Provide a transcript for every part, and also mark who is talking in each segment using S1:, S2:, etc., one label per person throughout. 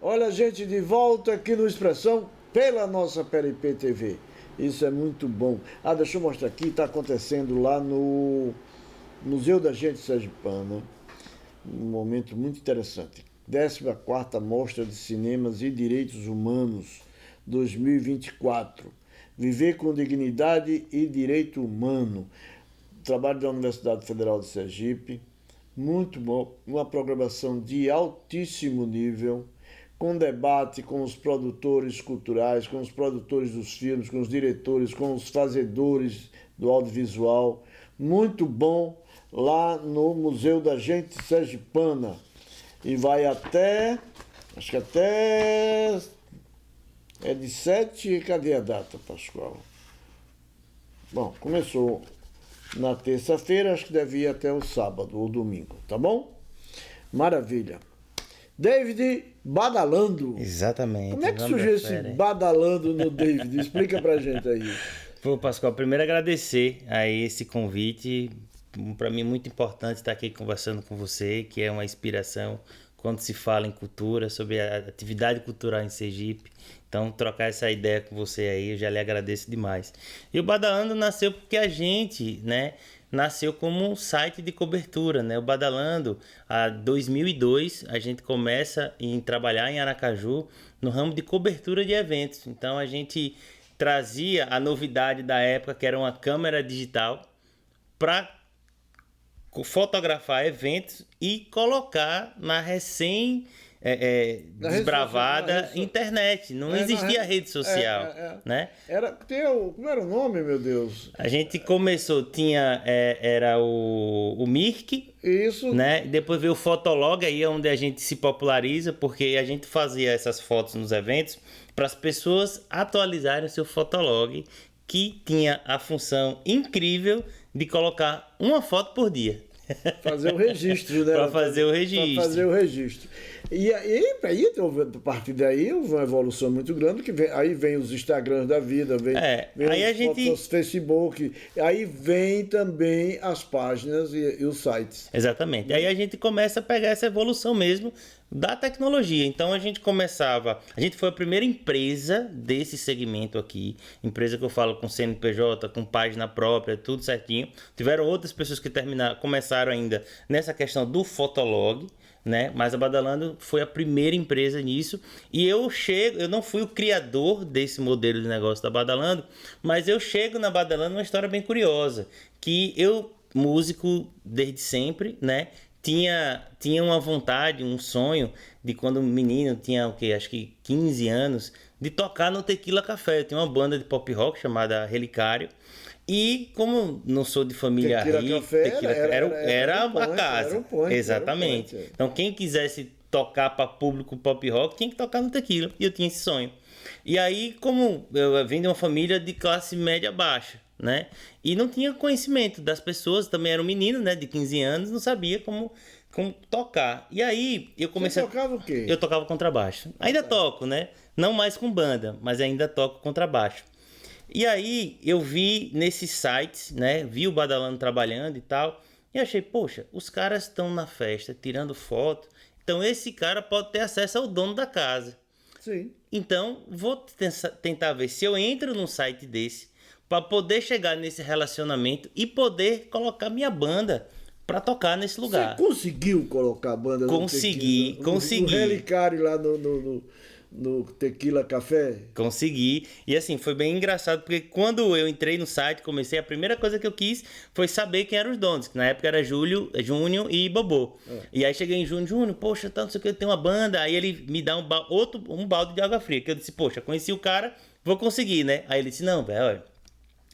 S1: Olha a gente de volta aqui no Expressão pela nossa PLP TV. Isso é muito bom. Deixa eu mostrar aqui, está acontecendo lá no Museu da Gente Sergipana. Um momento muito interessante. 14ª Mostra de Cinemas e Direitos Humanos 2024. Viver com dignidade e direito humano. Trabalho da Universidade Federal de Sergipe. Muito bom. Uma programação de altíssimo nível, com debate com os produtores culturais, com os produtores dos filmes, com os diretores, com os fazedores do audiovisual. Muito bom lá no Museu da Gente Sergipana. E vai até, acho que até, é de 7, cadê a data, Pascoal? Bom, começou na terça-feira, acho que deve ir até o sábado ou domingo, tá bom? Maravilha. David Badalando.
S2: Exatamente.
S1: Como é que surgiu esse Badalando no David? Explica pra gente aí.
S2: Pô, Pascoal, primeiro agradecer aí esse convite. Para mim é muito importante estar aqui conversando com você, que é uma inspiração quando se fala em cultura, sobre a atividade cultural em Sergipe. Então, trocar essa ideia com você aí, eu já lhe agradeço demais. E o Badalando nasceu porque a gente, né, nasceu como um site de cobertura, né? O Badalando, em 2002, a gente começa a trabalhar em Aracaju no ramo de cobertura de eventos. Então, a gente trazia a novidade da época, que era uma câmera digital, para fotografar eventos e colocar na desbravada internet. Não existia rede social, né?
S1: Como era o nome, meu Deus?
S2: A gente começou, era o Mirk,
S1: isso,
S2: né? Depois veio o Fotolog, aí é onde a gente se populariza, porque a gente fazia essas fotos nos eventos para as pessoas atualizarem o seu Fotolog, que tinha a função incrível de colocar uma foto por dia.
S1: Fazer o registro, né?
S2: Para fazer o registro.
S1: Para fazer o registro. E aí, a partir daí, houve uma evolução muito grande, que aí vem os Instagrams da vida, vem os Facebook, aí vem também as páginas e os sites.
S2: Exatamente. Aí a gente começa a pegar essa evolução mesmo da tecnologia. Então a gente foi a primeira empresa desse segmento aqui, empresa que eu falo com CNPJ, com página própria, tudo certinho. Tiveram outras pessoas que começaram ainda nessa questão do Fotolog, né? Mas a Badalando foi a primeira empresa nisso. E eu não fui o criador desse modelo de negócio da Badalando, mas eu chego na Badalando uma história bem curiosa, que eu, músico desde sempre, né? Tinha uma vontade, um sonho de quando menino, tinha acho que 15 anos, de tocar no Tequila Café. Eu tinha uma banda de pop rock chamada Relicário. E como não sou de família rica, era a casa.
S1: Era um point,
S2: exatamente.
S1: Era um point.
S2: Então quem quisesse tocar para público pop rock tinha que tocar no Tequila. E eu tinha esse sonho. E aí, como eu venho de uma família de classe média baixa, né? E não tinha conhecimento das pessoas, também era um menino, né, de 15 anos, não sabia como tocar. E aí eu comecei.
S1: Você tocava o quê?
S2: Eu tocava contrabaixo. Ainda toco, né? Não mais com banda, mas ainda toco contrabaixo. E aí eu vi nesses sites, né? Vi o Badalando trabalhando e tal. E achei, poxa, os caras estão na festa tirando foto. Então esse cara pode ter acesso ao dono da casa.
S1: Sim.
S2: Então vou tentar ver se eu entro num site desse para poder chegar nesse relacionamento e poder colocar minha banda para tocar nesse lugar.
S1: Você conseguiu colocar a banda
S2: consegui.
S1: No Relicário lá no Tequila Café?
S2: Consegui. E assim, foi bem engraçado, porque quando eu entrei no site, a primeira coisa que eu quis foi saber quem eram os donos, que na época era Júnior e Bobô. E aí cheguei em Júnior, poxa, não sei o que, eu tenho uma banda. Aí ele me dá um balde de água fria, que eu disse, poxa, conheci o cara, vou conseguir, né? Aí ele disse, não, velho, olha,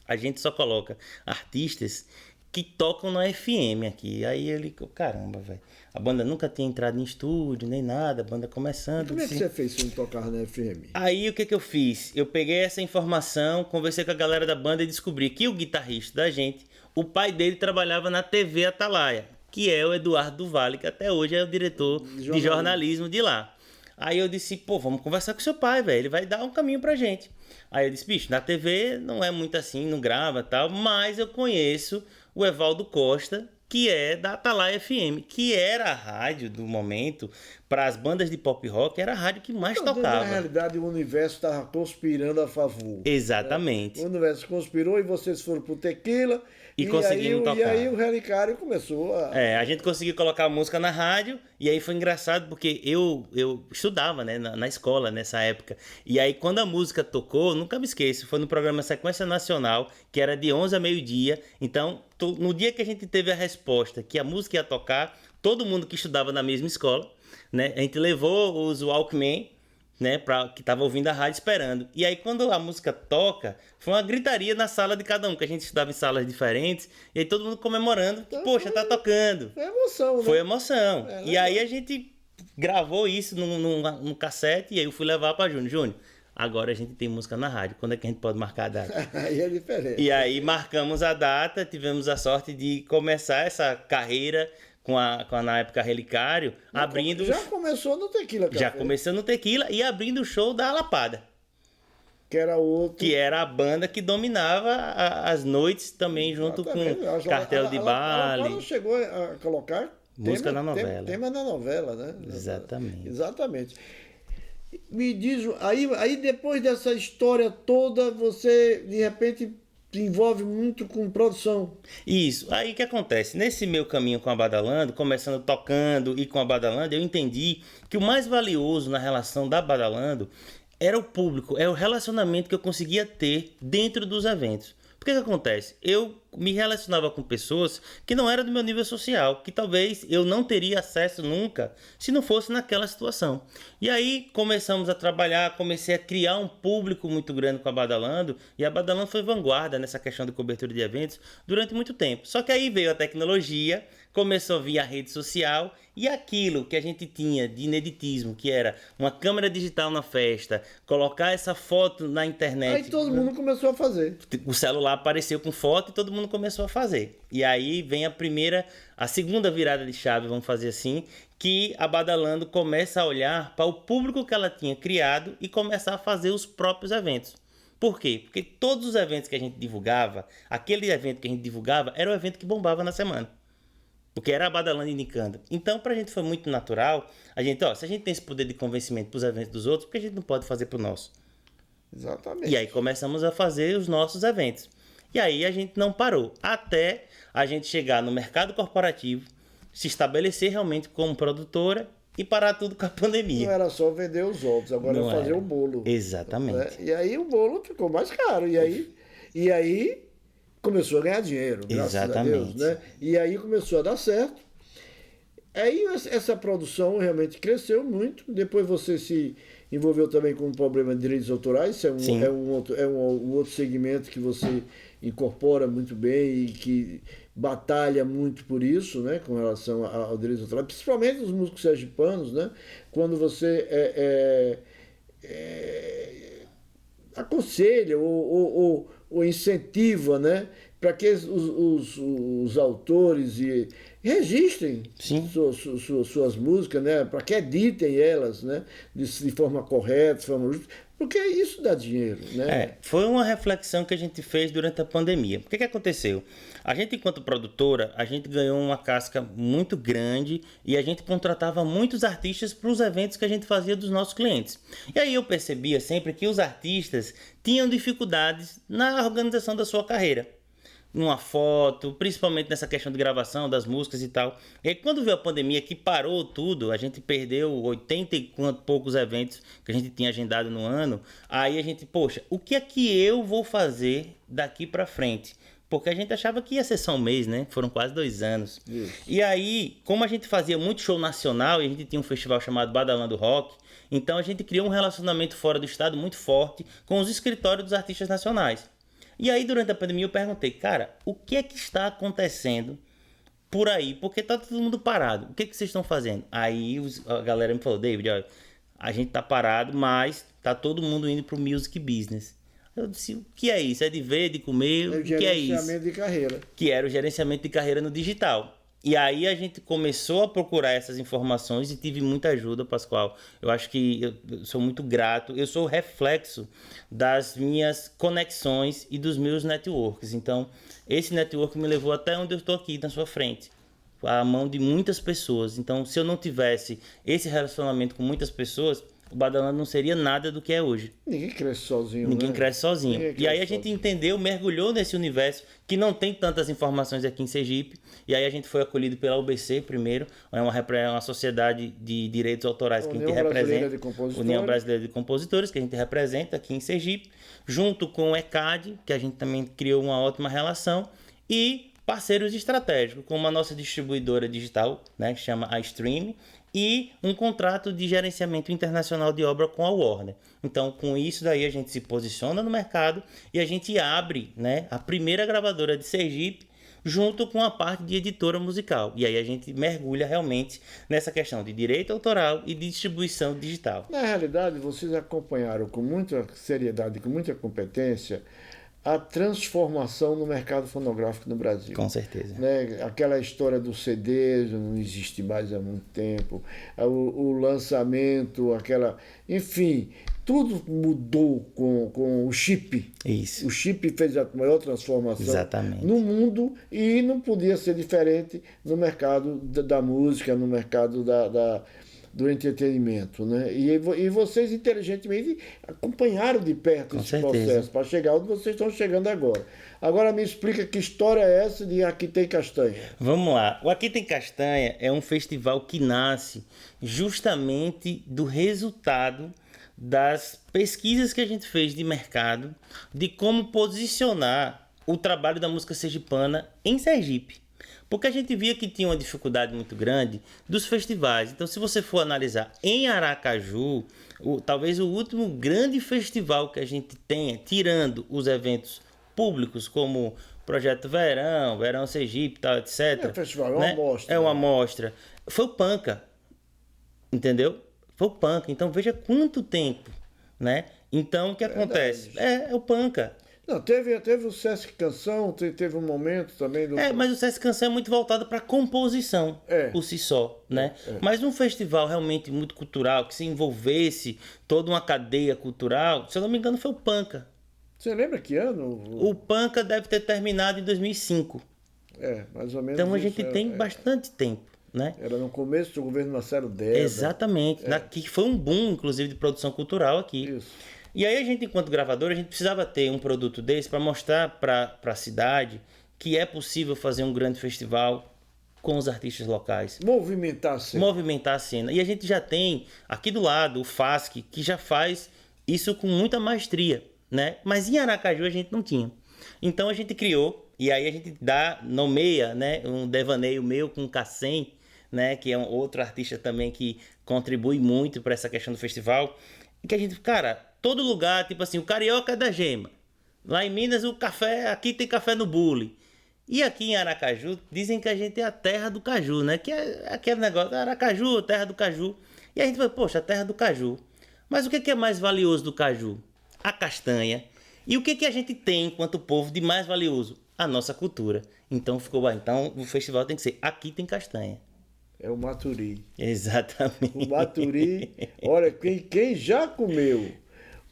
S2: a gente só coloca artistas que tocam na FM aqui. Aí ele, caramba, velho, a banda nunca tinha entrado em estúdio, nem nada, a banda começando.
S1: E como é que você fez se não tocar na FM?
S2: Aí o que eu fiz? Eu peguei essa informação, conversei com a galera da banda e descobri que o guitarrista da gente, o pai dele trabalhava na TV Atalaia, que é o Eduardo do Vale, que até hoje é o diretor de jornalismo de lá. Aí eu disse, vamos conversar com seu pai, velho, ele vai dar um caminho pra gente. Aí eu disse, bicho, na TV não é muito assim, não grava e tal, mas eu conheço o Evaldo Costa, que é da Atalaia FM, que era a rádio do momento, para as bandas de pop rock, era a rádio que mais
S1: Então,
S2: tocava.
S1: na realidade, o universo estava conspirando a favor.
S2: Exatamente.
S1: Né? O universo conspirou e vocês foram pro Tequila.
S2: E conseguimos tocar.
S1: E aí o Relicário começou a...
S2: A gente conseguiu colocar a música na rádio, e aí foi engraçado porque eu estudava, né, na escola nessa época. E aí quando a música tocou, nunca me esqueço, foi no programa Sequência Nacional, que era de 11 a meio-dia. Então, no dia que a gente teve a resposta que a música ia tocar, todo mundo que estudava na mesma escola, né, a gente levou os Walkman, né, que tava ouvindo a rádio esperando. E aí quando a música toca, foi uma gritaria na sala de cada um, que a gente estudava em salas diferentes, e aí todo mundo comemorando, que, poxa, tá tocando.
S1: Foi emoção, né?
S2: Foi emoção.
S1: É,
S2: e aí a gente gravou isso num cassete, e aí eu fui levar pra Júnior. Júnior, agora a gente tem música na rádio, quando é que a gente pode marcar a data?
S1: Aí é diferente.
S2: E aí marcamos a data, tivemos a sorte de começar essa carreira com na época Relicário, abrindo...
S1: Já começou no Tequila Café.
S2: Já começou no Tequila e abrindo o show da Lapada.
S1: Que era outro...
S2: Que era a banda que dominava as noites também, junto com Cartel de Baile.
S1: Ela chegou a colocar
S2: música na novela.
S1: Tema na novela, né?
S2: Exatamente.
S1: Exatamente. Me diz, aí depois dessa história toda, você de repente se envolve muito com produção.
S2: Isso. Aí o que acontece? Nesse meu caminho com a Badalando, começando tocando e com a Badalando, eu entendi que o mais valioso na relação da Badalando era o público, é o relacionamento que eu conseguia ter dentro dos eventos. Por que acontece? Eu me relacionava com pessoas que não eram do meu nível social, que talvez eu não teria acesso nunca se não fosse naquela situação. E aí começamos a trabalhar, comecei a criar um público muito grande com a Badalando, e a Badalando foi vanguarda nessa questão de cobertura de eventos durante muito tempo. Só que aí veio a tecnologia, começou a vir a rede social, e aquilo que a gente tinha de ineditismo, que era uma câmera digital na festa, colocar essa foto na internet.
S1: Aí todo mundo começou a fazer.
S2: O celular apareceu com foto e todo mundo começou a fazer. E aí vem a segunda virada de chave, vamos fazer assim, que a Badalando começa a olhar para o público que ela tinha criado e começar a fazer os próprios eventos. Por quê? Porque todos os eventos que a gente divulgava, aquele evento que a gente divulgava, era o evento que bombava na semana. Porque era a Badalando indicando. Então, pra gente foi muito natural. Se a gente tem esse poder de convencimento pros eventos dos outros, por que a gente não pode fazer pro nosso?
S1: Exatamente.
S2: E aí começamos a fazer os nossos eventos. E aí a gente não parou. Até a gente chegar no mercado corporativo, se estabelecer realmente como produtora e parar tudo com a pandemia.
S1: Não era só vender os ovos, agora
S2: Não
S1: é fazer
S2: era.
S1: o bolo.
S2: Exatamente.
S1: Né? E aí o bolo ficou mais caro. E aí começou a ganhar dinheiro, graças
S2: Exatamente.
S1: a Deus, né? E aí começou a dar certo. Aí essa produção realmente cresceu muito. Depois você se envolveu também com o problema de direitos autorais. Isso é um outro segmento que você incorpora muito bem e que batalha muito por isso, né? Com relação ao direitos autorais. Principalmente os músicos sergipanos, né? Quando você aconselha ou incentiva, né, para que os autores registrem suas músicas, né, para que editem elas, né, de forma correta, de forma justa, porque isso dá dinheiro, né?
S2: Foi uma reflexão que a gente fez durante a pandemia. O que aconteceu? A gente, enquanto produtora, a gente ganhou uma casca muito grande e a gente contratava muitos artistas para os eventos que a gente fazia dos nossos clientes. E aí eu percebia sempre que os artistas tinham dificuldades na organização da sua carreira. Numa foto, principalmente nessa questão de gravação das músicas e tal. E aí, quando veio a pandemia que parou tudo, a gente perdeu 80 e poucos eventos que a gente tinha agendado no ano. Aí a gente, poxa, o que é que eu vou fazer daqui pra frente? Porque a gente achava que ia ser só um mês, né? Foram quase 2 anos. Isso. E aí, como a gente fazia muito show nacional e a gente tinha um festival chamado Badalando Rock, então a gente criou um relacionamento fora do estado muito forte com os escritórios dos artistas nacionais. E aí, durante a pandemia, eu perguntei, cara, o que é que está acontecendo por aí? Porque tá todo mundo parado. O que é que vocês estão fazendo? Aí a galera me falou, David, olha, a gente tá parado, mas tá todo mundo indo pro music business. Eu disse, o que é isso? É de ver, de comer? O que é isso?
S1: Gerenciamento de carreira.
S2: Que era o gerenciamento de carreira no digital. E aí a gente começou a procurar essas informações e tive muita ajuda, Pascoal. Eu acho que eu sou muito grato. Eu sou o reflexo das minhas conexões e dos meus networks. Então, esse network me levou até onde eu estou aqui, na sua frente. a mão de muitas pessoas. Então, se eu não tivesse esse relacionamento com muitas pessoas, o Badalando não seria nada do que é hoje.
S1: Ninguém cresce sozinho,
S2: Ninguém
S1: né?
S2: cresce sozinho.
S1: Ninguém
S2: E aí
S1: cresce
S2: a gente
S1: sozinho.
S2: entendeu, mergulhou nesse universo que não tem tantas informações aqui em Sergipe. E aí a gente foi acolhido pela UBC primeiro, uma sociedade de direitos autorais que a gente
S1: União Brasileira
S2: representa.
S1: de Compositores.
S2: União Brasileira de Compositores, que a gente representa aqui em Sergipe, junto com o ECAD, que a gente também criou uma ótima relação, e parceiros estratégicos, como a nossa distribuidora digital, né, que chama a Stream, e um contrato de gerenciamento internacional de obra com a Warner. Então, com isso daí a gente se posiciona no mercado e a gente abre, né, a primeira gravadora de Sergipe junto com a parte de editora musical. E aí a gente mergulha realmente nessa questão de direito autoral e de distribuição digital.
S1: Na realidade, vocês acompanharam com muita seriedade, com muita competência, a transformação no mercado fonográfico no Brasil.
S2: Com certeza.
S1: Né? Aquela história do CD não existe mais há muito tempo, o lançamento, enfim, tudo mudou com o chip.
S2: Isso.
S1: O chip fez a maior transformação
S2: Exatamente.
S1: no mundo e não podia ser diferente no mercado da música, no mercado do entretenimento, né? E vocês inteligentemente acompanharam de perto esse processo para chegar onde vocês estão chegando agora. Agora me explica que história é essa de Aqui Tem Castanha.
S2: Vamos lá. O Aqui Tem Castanha é um festival que nasce justamente do resultado das pesquisas que a gente fez de mercado, de como posicionar o trabalho da música sergipana em Sergipe. Porque a gente via que tinha uma dificuldade muito grande dos festivais. Então, se você for analisar em Aracaju, talvez o último grande festival que a gente tenha, tirando os eventos públicos, como Projeto Verão, Verão Sergipe, tal, etc.
S1: É festival, é uma amostra.
S2: É uma amostra. Foi o Panca, entendeu? Foi o Panca. Então, veja quanto tempo, né? Então, o que acontece? É o Panca.
S1: Não, teve o Sesc Canção, teve um momento também do...
S2: Mas o Sesc Canção é muito voltado para composição, por si só, né? Mas um festival realmente muito cultural, que se envolvesse toda uma cadeia cultural, se eu não me engano foi o Panca.
S1: Você lembra que ano?
S2: O Panca deve ter terminado em 2005.
S1: Mais ou menos.
S2: Então a gente tem bastante tempo, né?
S1: Era no começo do governo Marcelo Deda.
S2: Exatamente. Que foi um boom, inclusive, de produção cultural aqui.
S1: Isso.
S2: E aí a gente, enquanto gravador, a gente precisava ter um produto desse para mostrar para a cidade que é possível fazer um grande festival com os artistas locais.
S1: Movimentar a cena.
S2: Movimentar a cena. E a gente já tem aqui do lado o FASC, que já faz isso com muita maestria, né? Mas em Aracaju a gente não tinha. Então a gente criou, e aí a gente nomeia, né, um devaneio meu com o Cassem, né, que é um outro artista também que contribui muito para essa questão do festival. E que a gente, cara, todo lugar, tipo assim, o carioca é da gema. Lá em Minas, o café, aqui tem café no bule. E aqui em Aracaju, dizem que a gente é a terra do caju, né? Que é aquele negócio, Aracaju, terra do caju. E a gente fala, poxa, a terra do caju. Mas o que é mais valioso do caju? A castanha. E o que a gente tem, enquanto povo, de mais valioso? A nossa cultura. Então ficou, então o festival tem que ser Aqui Tem Castanha.
S1: É o Maturi.
S2: Exatamente.
S1: O Maturi, olha, quem já comeu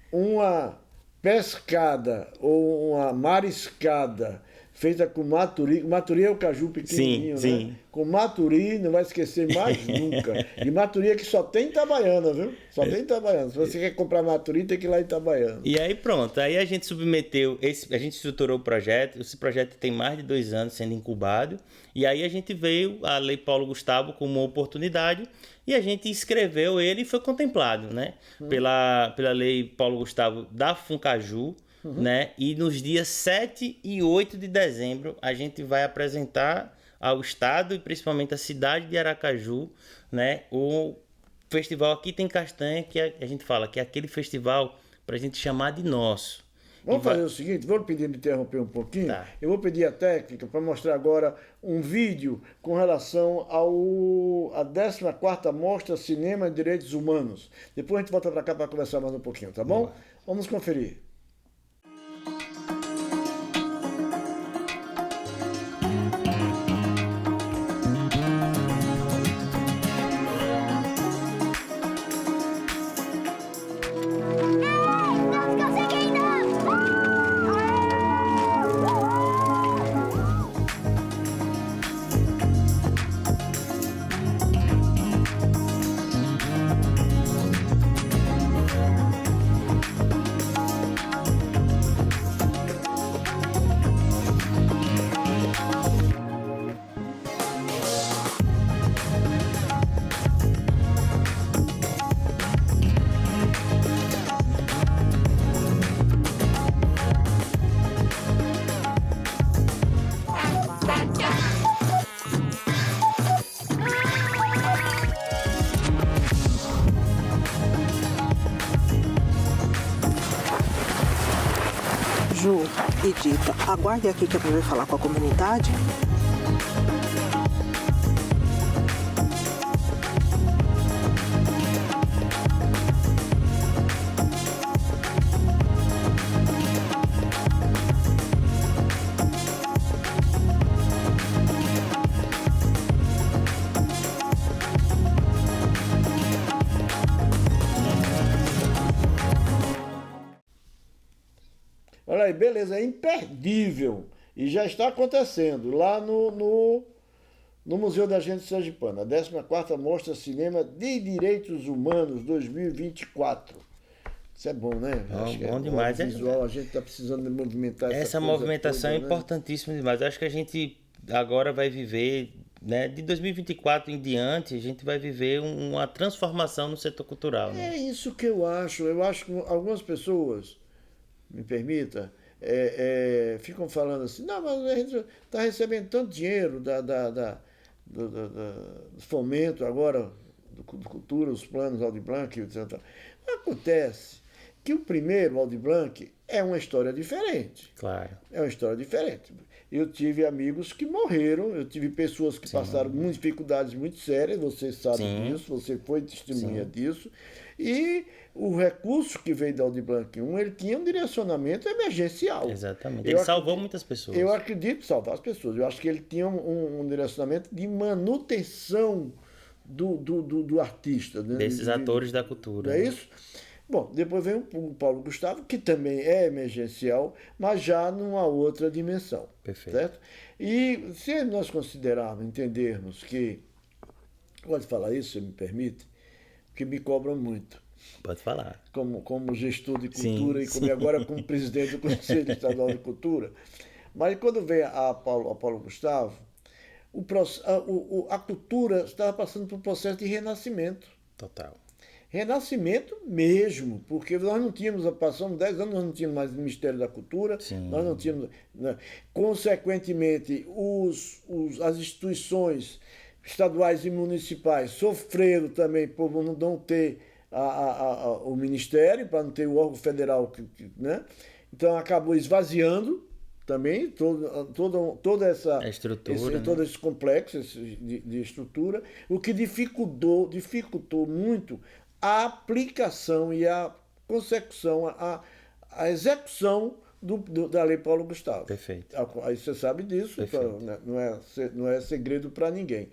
S1: uma pescada ou uma mariscada feita com maturi é o caju pequenininho,
S2: sim.
S1: Né? Com maturi, não vai esquecer mais nunca. E maturi é que só tem em Itabaiana, viu? Só tem em Itabaiana. Se você quer comprar maturi, tem que ir lá em Itabaiana.
S2: E aí pronto, aí a gente submeteu, a gente estruturou o projeto, esse projeto tem mais de 2 anos sendo incubado, e aí a gente veio a Lei Paulo Gustavo como uma oportunidade, e a gente escreveu ele e foi contemplado, né? Pela Lei Paulo Gustavo da Funcaju, né? E nos dias 7 e 8 de dezembro a gente vai apresentar ao estado e principalmente à cidade de Aracaju, né? O festival Aqui Tem Castanha, que a gente fala que é aquele festival para a gente chamar de nosso.
S1: Vamos fazer o seguinte, vou pedir de interromper um pouquinho.
S2: Tá.
S1: Eu vou pedir a técnica para mostrar agora um vídeo com relação à 14ª Mostra Cinema e Direitos Humanos. Depois a gente volta para cá para conversar mais um pouquinho, tá bom? Vamos conferir.
S3: e dita: aguarde aqui que eu vou falar com a comunidade.
S1: Olha aí, beleza, é imperdível. E já está acontecendo lá no Museu da Gente Sergipana, a 14ª Mostra Cinema de Direitos Humanos 2024. Isso é bom, né?
S2: Acho que bom demais.
S1: Visual, a gente está precisando de movimentar
S2: essa movimentação toda, é importantíssima, né? Demais. Acho que a gente agora vai viver, né, de 2024 em diante, a gente vai viver uma transformação no setor cultural. Né?
S1: É isso que eu acho. Eu acho que algumas pessoas, me permita, ficam falando assim, não, mas a gente está recebendo tanto dinheiro do fomento agora, do cultura, os planos Aldir Blanc, etc. Acontece que o primeiro Aldir Blanc é uma história diferente.
S2: Claro.
S1: É uma história diferente. Eu tive amigos que morreram, eu tive pessoas que passaram muitas dificuldades muito sérias, você sabe disso, você foi testemunha disso. E o recurso que veio da Aldir Blanc I, ele tinha um direcionamento emergencial.
S2: Exatamente. Ele salvou muitas pessoas.
S1: Eu acredito salvar as pessoas. Eu acho que ele tinha um direcionamento de manutenção do artista. Né?
S2: Desses atores da cultura.
S1: Não é isso? Bom, depois vem o Paulo Gustavo, que também é emergencial, mas já numa outra dimensão.
S2: Perfeito.
S1: Certo? E se nós considerarmos, entendermos que... Pode falar isso, se me permite? Porque me cobram muito.
S2: Pode falar.
S1: Como gestor de cultura e agora como presidente do Conselho Estadual de Cultura. Mas quando vem a Paulo Gustavo, a cultura estava passando por um processo de renascimento.
S2: Total.
S1: Renascimento mesmo, porque nós não tínhamos, passamos 10 anos, nós não tínhamos mais o Ministério da Cultura, nós não tínhamos... Né? Consequentemente, as instituições estaduais e municipais sofreram também por não ter o Ministério, para não ter o órgão federal, né? Então acabou esvaziando também toda essa
S2: estrutura,
S1: todo esse complexo de estrutura, o que dificultou muito a aplicação e a consecução, a execução da Lei Paulo Gustavo.
S2: Perfeito.
S1: Aí você sabe disso, então, não é segredo para ninguém.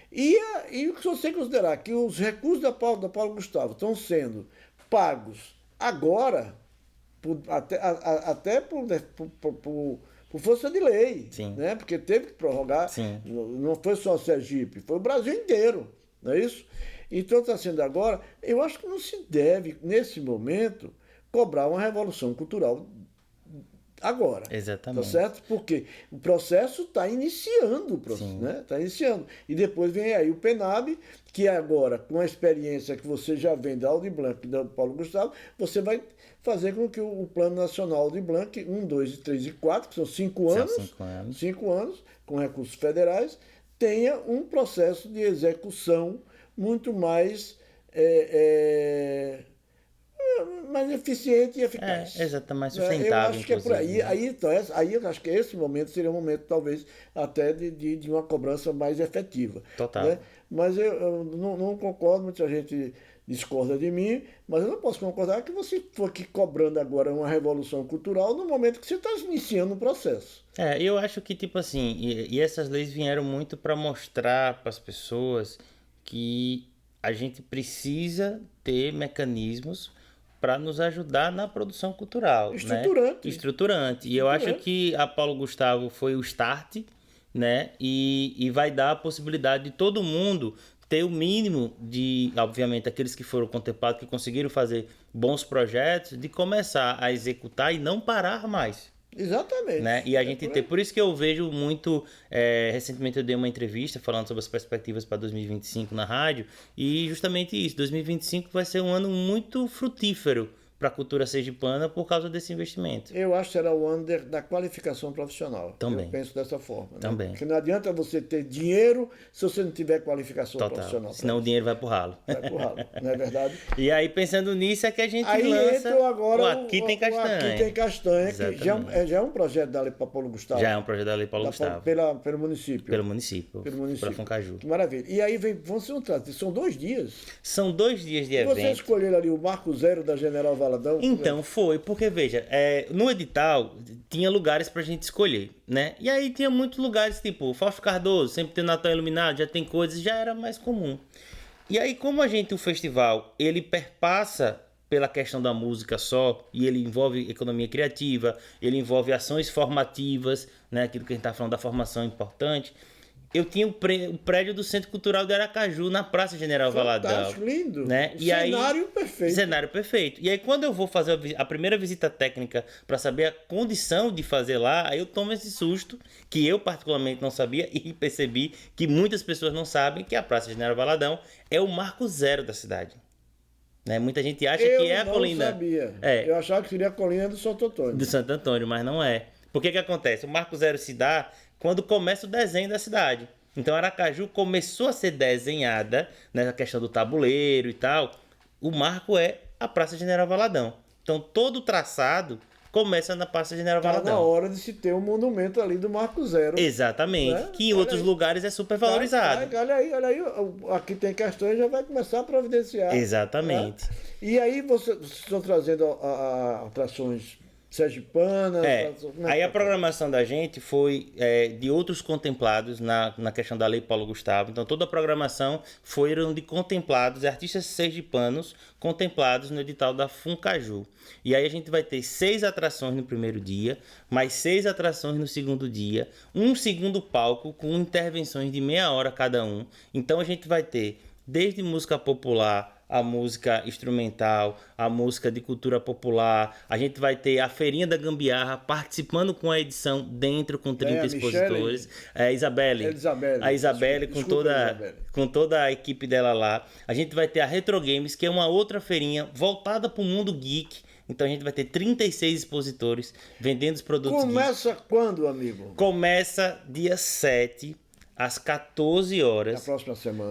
S1: E se você considerar que os recursos da Paulo Gustavo estão sendo pagos agora, até por força de lei, né? Porque teve que prorrogar, não foi só o Sergipe, foi o Brasil inteiro, não é isso? Então está sendo agora, eu acho que não se deve, nesse momento, cobrar uma revolução cultural agora.
S2: Exatamente.
S1: Tá certo? Porque o processo está iniciando, né? Está iniciando. E depois vem aí o PENAB, que agora, com a experiência que você já vem da Aldir Blanc e da Paulo Gustavo, você vai fazer com que o Plano Nacional Aldir Blanc 1, 2, 3 e 4, que são 5 anos, 5 anos, com recursos federais, tenha um processo de execução muito mais eficiente e eficaz.
S2: Exatamente, mais sustentável.
S1: Eu acho que é por aí. Aí eu acho que esse momento seria um momento, talvez, até de uma cobrança mais efetiva.
S2: Total.
S1: Né? Mas eu não concordo, muita gente discorda de mim, mas eu não posso concordar que você for aqui cobrando agora uma revolução cultural no momento que você está iniciando o processo.
S2: Eu acho que, tipo assim, e essas leis vieram muito para mostrar para as pessoas que a gente precisa ter mecanismos para nos ajudar na produção cultural.
S1: Estruturante.
S2: Né? Estruturante. E eu acho que a Paulo Gustavo foi o start, né? E vai dar a possibilidade de todo mundo ter o mínimo de, obviamente, aqueles que foram contemplados, que conseguiram fazer bons projetos, de começar a executar e não parar mais.
S1: Exatamente.
S2: Né? E a gente tem. Por isso que eu vejo muito. Recentemente eu dei uma entrevista falando sobre as perspectivas para 2025 na rádio. E justamente isso. 2025 vai ser um ano muito frutífero para a cultura sergipana por causa desse investimento.
S1: Eu acho que será o ano da qualificação profissional.
S2: Também.
S1: Eu penso dessa forma. Né?
S2: Também.
S1: Porque não adianta você ter dinheiro se você não tiver qualificação profissional.
S2: Senão o dinheiro vai pro ralo.
S1: Vai pro ralo, não é verdade?
S2: E aí, pensando nisso, é que a gente
S1: Aí
S2: lança
S1: entra agora
S2: o Aqui Tem Castanha.
S1: Aqui Tem Castanha, que já é um projeto da Lei Paulo Gustavo.
S2: Já é um projeto da Lei Paulo Gustavo.
S1: Pelo município.
S2: Pelo município. Para Funcaju.
S1: Que maravilha. E aí são 2 dias.
S2: São 2 dias de
S1: E
S2: evento.
S1: você escolheram ali o Marco Zero da General Valadão?
S2: Então, foi, porque veja, no edital tinha lugares pra gente escolher, né? E aí tinha muitos lugares, tipo, Fausto Cardoso, sempre tem Natal Iluminado, já tem coisas, já era mais comum. E aí, como o festival, ele perpassa pela questão da música só, e ele envolve economia criativa, ele envolve ações formativas, né? Aquilo que a gente tá falando da formação importante. Eu tinha o prédio do Centro Cultural de Aracaju na Praça General Valadão.
S1: Fantástico, lindo.
S2: Né?
S1: Perfeito.
S2: Cenário perfeito. E aí, quando eu vou fazer a primeira visita técnica para saber a condição de fazer lá, aí eu tomo esse susto, que eu particularmente não sabia e percebi que muitas pessoas não sabem, que a Praça General Valadão é o marco zero da cidade. Né? Muita gente acha que é a colina.
S1: Eu não sabia. Eu achava que seria a colina do Santo Antônio.
S2: Do Santo Antônio, mas não é. Por que acontece? O marco zero se dá quando começa o desenho da cidade. Então, Aracaju começou a ser desenhada, nessa questão do tabuleiro e tal. O marco é a Praça General Valadão. Então, todo o traçado começa na Praça General Valadão.
S1: Está na hora de se ter um monumento ali do Marco Zero.
S2: Exatamente. Né? Que em outros lugares é super valorizado.
S1: Olha aí. Aqui Tem Castanha, já vai começar a providenciar.
S2: Exatamente.
S1: Né? E aí, vocês estão trazendo atrações sergipanas.
S2: Aí a programação da gente foi de outros contemplados na questão da Lei Paulo Gustavo. Então toda a programação foram de contemplados, artistas sergipanos contemplados no edital da Funcaju. E aí a gente vai ter 6 atrações no primeiro dia, mais 6 atrações no segundo dia, um segundo palco com intervenções de meia hora cada um. Então a gente vai ter desde música popular, a música instrumental, a música de cultura popular. A gente vai ter a Feirinha da Gambiarra participando com a edição dentro com 30 expositores. A Isabelle com toda a equipe dela lá. A gente vai ter a Retro Games, que é uma outra feirinha voltada para o mundo geek. Então a gente vai ter 36 expositores vendendo os produtos
S1: Começa geek. Quando, amigo?
S2: Começa dia 7 às 14 horas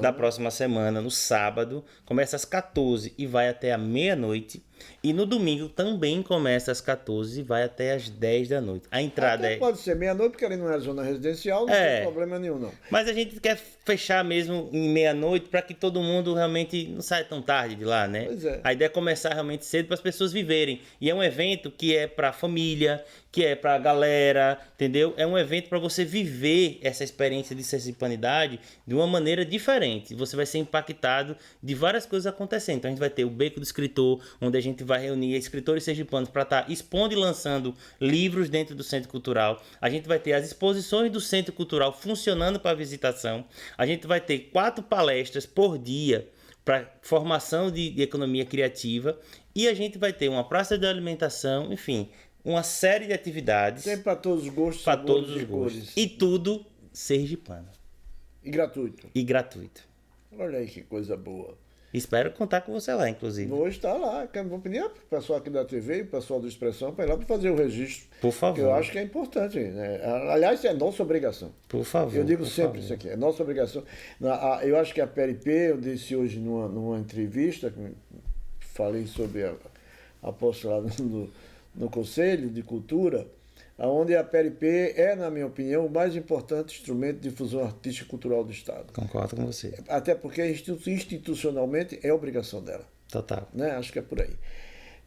S2: da próxima semana, no sábado. Começa às 14 e vai até a meia-noite. E no domingo também começa às 14 e vai até às 10 da noite. A entrada
S1: pode ser meia-noite, porque ali não é zona residencial, não tem problema nenhum, não.
S2: Mas a gente quer fechar mesmo em meia-noite para que todo mundo realmente não saia tão tarde de lá, né?
S1: Pois é.
S2: A ideia é começar realmente cedo para as pessoas viverem. E é um evento que é para a família, que é para a galera, entendeu? É um evento para você viver essa experiência de sergipanidade de uma maneira diferente. Você vai ser impactado de várias coisas acontecendo. Então a gente vai ter o Beco do Escritor, onde a gente vai reunir escritores sergipanos para estar expondo e lançando livros dentro do Centro Cultural. A gente vai ter as exposições do Centro Cultural funcionando para visitação. A gente vai ter 4 palestras por dia para formação de economia criativa. E a gente vai ter uma praça de alimentação, enfim, uma série de atividades.
S1: Tem para todos os gostos.
S2: Para todos os gostos. E tudo sergipano.
S1: E gratuito.
S2: E gratuito.
S1: Olha aí que coisa boa.
S2: Espero contar com você lá, inclusive.
S1: Vou estar lá. Vou pedir para o pessoal aqui da TV e o pessoal do Expressão para ir lá para fazer o registro.
S2: Por favor.
S1: Eu acho que é importante. Né? Aliás, é nossa obrigação.
S2: Por favor.
S1: Eu digo sempre isso aqui. É nossa obrigação. Eu acho que a PRP, eu disse hoje numa entrevista, falei sobre a posse lá no Conselho de Cultura, onde a PRP é, na minha opinião, o mais importante instrumento de difusão artística e cultural do Estado.
S2: Concordo com você.
S1: Até porque institucionalmente é obrigação dela.
S2: Total.
S1: Né? Acho que é por aí.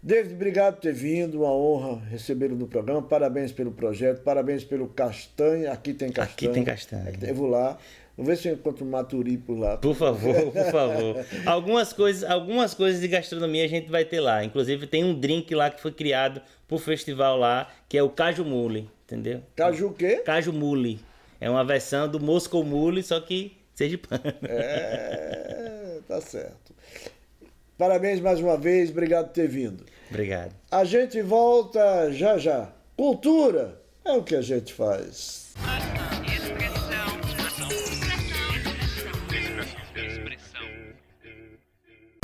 S1: David, obrigado por ter vindo, uma honra recebê-lo no programa, parabéns pelo projeto, parabéns pelo Castanha, Aqui Tem Castanha.
S2: Aqui Tem Castanha.
S1: Eu vou lá. Vamos ver se eu encontro um Maturi por lá.
S2: Por favor, por favor. Algumas coisas de gastronomia a gente vai ter lá. Inclusive tem um drink lá que foi criado pro festival lá, que é o Caju Mule, entendeu?
S1: Caju o quê?
S2: Caju Mule. É uma versão do Moscow Mule, só que sergipano.
S1: Tá certo. Parabéns mais uma vez, obrigado por ter vindo.
S2: Obrigado.
S1: A gente volta já já. Cultura é o que a gente faz.